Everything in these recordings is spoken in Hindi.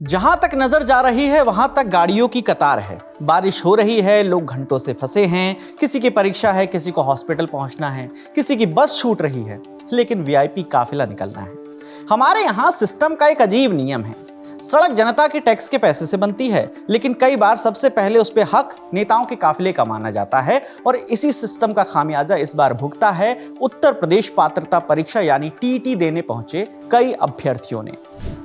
जहां तक नजर जा रही है वहां तक गाड़ियों की कतार है। बारिश हो रही है, लोग घंटों से फंसे हैं, किसी की परीक्षा है, किसी को हॉस्पिटल पहुंचना है, किसी की बस छूट रही है, लेकिन वीआईपी काफिला निकलना है। हमारे यहां सिस्टम का एक अजीब नियम है। सड़क जनता के टैक्स के पैसे से बनती है, लेकिन कई बार सबसे पहले उस पे हक नेताओं के काफिले का माना जाता है और इसी सिस्टम का खामियाजा इस बार भुगता है उत्तर प्रदेश पात्रता परीक्षा यानी टीईटी देने पहुंचे कई अभ्यर्थियों ने।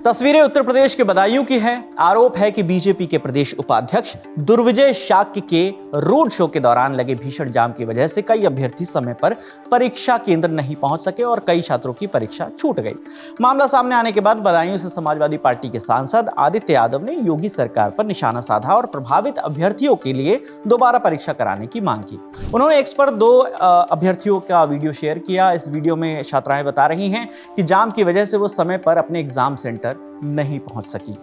तस्वीरें उत्तर प्रदेश के बदायूं की हैं। आरोप है कि बीजेपी के प्रदेश उपाध्यक्ष दुर्विजय शाक्य के रोड शो के दौरान लगे भीषण जाम की वजह से कई अभ्यर्थी समय पर परीक्षा केंद्र नहीं पहुंच सके और कई छात्रों की परीक्षा छूट गई। मामला सामने आने के बाद बदायूं से समाजवादी पार्टी के सांसद आदित्य यादव ने योगी सरकार पर निशाना साधा और प्रभावित अभ्यर्थियों के लिए दोबारा परीक्षा कराने की मांग की। उन्होंने एक्स पर 2 अभ्यर्थियों का वीडियो शेयर किया। इस वीडियो में छात्राएं बता रही हैं कि जाम की वजह से वो समय पर अपने एग्जाम सेंटर नहीं पहुंच सकी।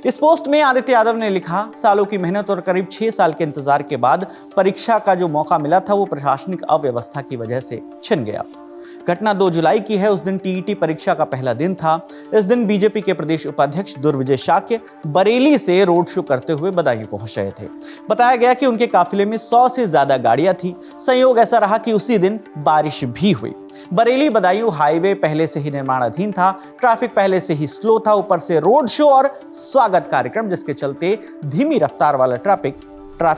इस पोस्ट में आदित्य यादव ने लिखा, सालों की मेहनत और करीब 6 साल के इंतजार के बाद परीक्षा का जो मौका मिला था वो प्रशासनिक अव्यवस्था की वजह से छिन गया। घटना 2 जुलाई की है। उस दिन टीईटी परीक्षा का पहला दिन था। इस दिन बीजेपी के प्रदेश उपाध्यक्ष दुर्विजय शाक्य बरेली से रोड शो करते हुए बदायूं पहुंच रहे थे। बताया गया कि उनके काफिले में 100 से ज्यादा गाड़ियां थी। संयोग ऐसा रहा कि उसी दिन बारिश भी हुई। बरेली बदायूं हाईवे पहले से ही निर्माणाधीन था, ट्रैफिक पहले से ही स्लो था, ऊपर से रोड शो और स्वागत कार्यक्रम, जिसके चलते धीमी रफ्तार वाला ट्रैफिक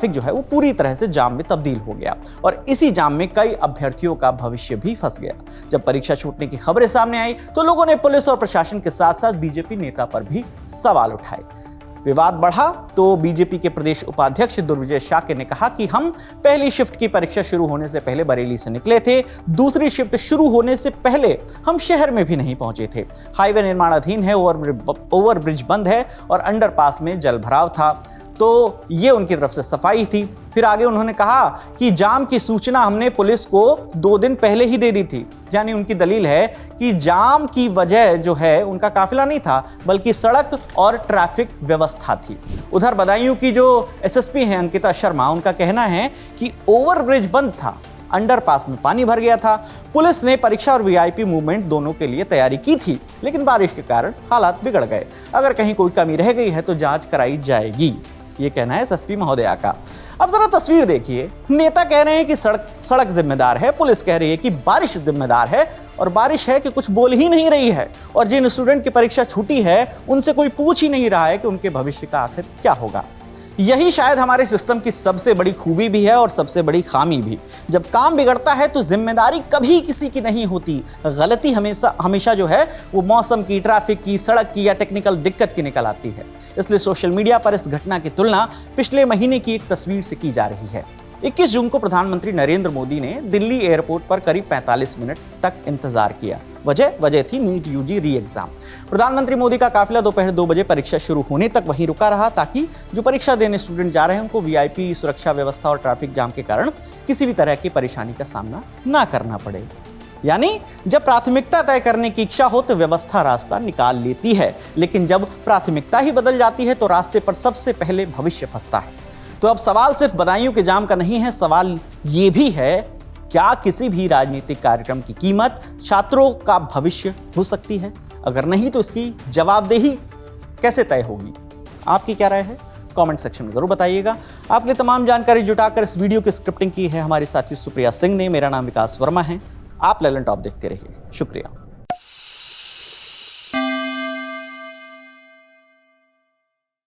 जो है वो पूरी तरह से जाम में तब्दील हो गया और इसी जाम में कई अभ्यर्थियों का भविष्य भी फंस गया। जब परीक्षा छूटने की खबरें सामने आई तो लोगों ने पुलिस और प्रशासन के साथ साथ बीजेपी नेता पर भी सवाल उठाए। विवाद बढ़ा तो बीजेपी के प्रदेश उपाध्यक्ष दुर्विजय शाक्य ने कहा कि हम पहली शिफ्ट की परीक्षा शुरू होने से पहले बरेली से निकले थे, दूसरी शिफ्ट शुरू होने से पहले हम शहर में भी नहीं पहुंचे थे। हाईवे निर्माणाधीन है, ओवरब्रिज बंद है और अंडरपास में जल भराव था, तो ये उनकी तरफ से सफाई थी। फिर आगे उन्होंने कहा कि जाम की सूचना हमने पुलिस को 2 दिन पहले ही दे दी थी। यानी उनकी दलील है कि जाम की वजह जो है उनका काफिला नहीं था, बल्कि सड़क और ट्रैफिक व्यवस्था थी। उधर बदायूं की जो एसएसपी हैं अंकिता शर्मा, उनका कहना है कि ओवरब्रिज बंद था, अंडरपास में पानी भर गया था। पुलिस ने परीक्षा और वीआईपी मूवमेंट दोनों के लिए तैयारी की थी, लेकिन बारिश के कारण हालात बिगड़ गए। अगर कहीं कोई कमी रह गई है तो जांच कराई जाएगी, ये कहना है एसएसपी महोदया का। अब जरा तस्वीर देखिए। नेता कह रहे हैं कि सड़क जिम्मेदार है, पुलिस कह रही है कि बारिश जिम्मेदार है, और बारिश है कि कुछ बोल ही नहीं रही है, और जिन स्टूडेंट की परीक्षा छूटी है उनसे कोई पूछ ही नहीं रहा है कि उनके भविष्य का आखिर क्या होगा। यही शायद हमारे सिस्टम की सबसे बड़ी खूबी भी है और सबसे बड़ी खामी भी। जब काम बिगड़ता है तो जिम्मेदारी कभी किसी की नहीं होती। गलती हमेशा जो है वो मौसम की, ट्रैफिक की, सड़क की या टेक्निकल दिक्कत की निकल आती है। इसलिए सोशल मीडिया पर इस घटना की तुलना पिछले महीने की एक तस्वीर से की जा रही है। 21 जून को प्रधानमंत्री नरेंद्र मोदी ने दिल्ली एयरपोर्ट पर करीब 45 मिनट तक इंतजार किया। वजह थी नीट यूजी री एग्जाम। प्रधानमंत्री मोदी का काफिला दोपहर 2 बजे परीक्षा शुरू होने तक वहीं रुका रहा, ताकि जो परीक्षा देने स्टूडेंट जा रहे हैं उनको वीआईपी सुरक्षा व्यवस्था और ट्रैफिक जाम के कारण किसी भी तरह की परेशानी का सामना ना करना पड़े। यानी जब प्राथमिकता तय करने की इच्छा हो तो व्यवस्था रास्ता निकाल लेती है, लेकिन जब प्राथमिकता ही बदल जाती है तो रास्ते पर सबसे पहले भविष्य फंसता है। तो अब सवाल सिर्फ बदायूं के जाम का नहीं है, सवाल ये भी है, क्या किसी भी राजनीतिक कार्यक्रम की कीमत छात्रों का भविष्य हो सकती है? अगर नहीं तो इसकी जवाबदेही कैसे तय होगी? आपकी क्या राय है? कमेंट सेक्शन में जरूर बताइएगा। आपके लिए तमाम जानकारी जुटाकर इस वीडियो की स्क्रिप्टिंग की है हमारी साथी सुप्रिया सिंह ने। मेरा नाम विकास वर्मा है। आप ललन टॉप देखते रहिए। शुक्रिया।